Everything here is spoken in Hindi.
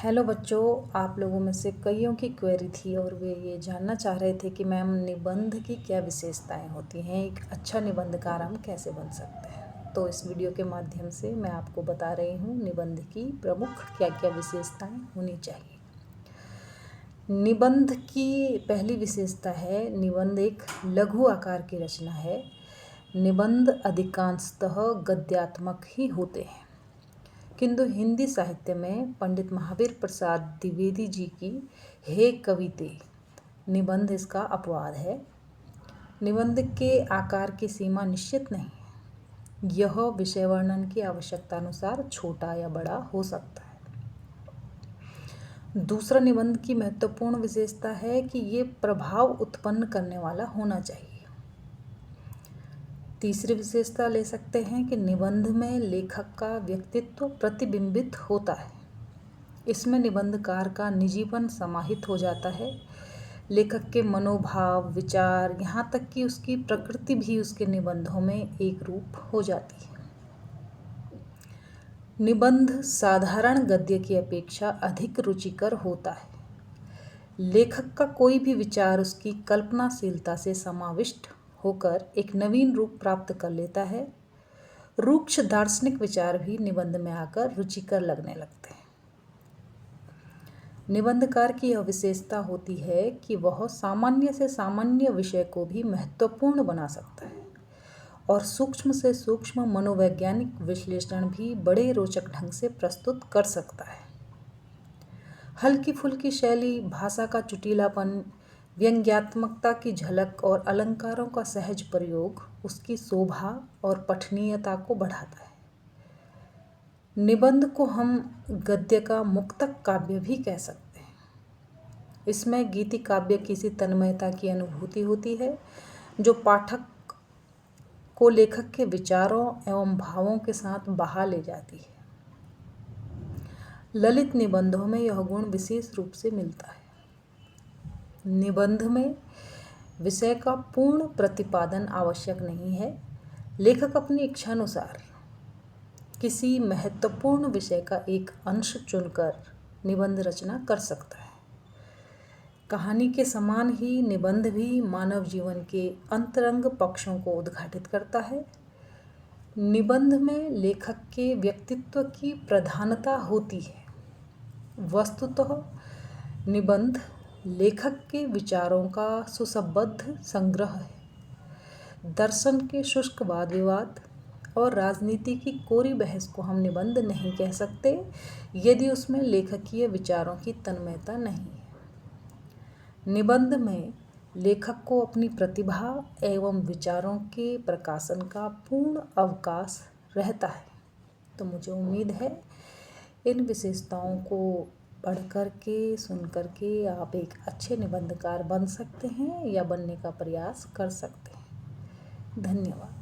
हेलो बच्चों, आप लोगों में से कईयों की क्वेरी थी और वे ये जानना चाह रहे थे कि मैम निबंध की क्या विशेषताएं होती हैं, एक अच्छा निबंधकार हम कैसे बन सकते हैं। तो इस वीडियो के माध्यम से मैं आपको बता रही हूँ निबंध की प्रमुख क्या क्या विशेषताएं होनी चाहिए। निबंध की पहली विशेषता है, निबंध एक लघु आकार की रचना है। निबंध अधिकांशतः गद्यात्मक ही होते हैं, किंतु हिंदी साहित्य में पंडित महावीर प्रसाद द्विवेदी जी की हे कविते निबंध इसका अपवाद है। निबंध के आकार की सीमा निश्चित नहीं है, यह विषय वर्णन की आवश्यकता अनुसार छोटा या बड़ा हो सकता है। दूसरा, निबंध की महत्वपूर्ण विशेषता है कि ये प्रभाव उत्पन्न करने वाला होना चाहिए। तीसरी विशेषता ले सकते हैं कि निबंध में लेखक का व्यक्तित्व प्रतिबिंबित होता है। इसमें निबंधकार का निजीपन समाहित हो जाता है। लेखक के मनोभाव, विचार, यहाँ तक कि उसकी प्रकृति भी उसके निबंधों में एक रूप हो जाती है। निबंध साधारण गद्य की अपेक्षा अधिक रुचिकर होता है। लेखक का कोई भी विचार उसकी कल्पनाशीलता से समाविष्ट होकर एक नवीन रूप प्राप्त कर लेता है। रूक्ष दार्शनिक विचार भी निबंध में आकर रुचिकर लगने लगते हैं। निबंधकार की यह विशेषता होती है कि वह सामान्य से सामान्य विषय को भी महत्वपूर्ण बना सकता है और सूक्ष्म से सूक्ष्म मनोवैज्ञानिक विश्लेषण भी बड़े रोचक ढंग से प्रस्तुत कर सकता है। हल्की फुल्की शैली, भाषा का चुटीलापन, व्यंग्यात्मकता की झलक और अलंकारों का सहज प्रयोग उसकी शोभा और पठनीयता को बढ़ाता है। निबंध को हम गद्य का मुक्तक काव्य भी कह सकते हैं। इसमें गीति काव्य किसी तन्मयता की अनुभूति होती है जो पाठक को लेखक के विचारों एवं भावों के साथ बहा ले जाती है। ललित निबंधों में यह गुण विशेष रूप से मिलता है। निबंध में विषय का पूर्ण प्रतिपादन आवश्यक नहीं है। लेखक अपनी इच्छानुसार किसी महत्वपूर्ण विषय का एक अंश चुनकर निबंध रचना कर सकता है। कहानी के समान ही निबंध भी मानव जीवन के अंतरंग पक्षों को उद्घाटित करता है। निबंध में लेखक के व्यक्तित्व की प्रधानता होती है। वस्तुतः निबंध लेखक के विचारों का सुसंबद्ध संग्रह है। दर्शन के शुष्क वाद विवाद और राजनीति की कोरी बहस को हम निबंध नहीं कह सकते यदि उसमें लेखकीय विचारों की तन्मयता नहीं है। निबंध में लेखक को अपनी प्रतिभा एवं विचारों के प्रकाशन का पूर्ण अवकाश रहता है। तो मुझे उम्मीद है इन विशेषताओं को पढ़ कर के, सुन कर के आप एक अच्छे निबंधकार बन सकते हैं या बनने का प्रयास कर सकते हैं। धन्यवाद।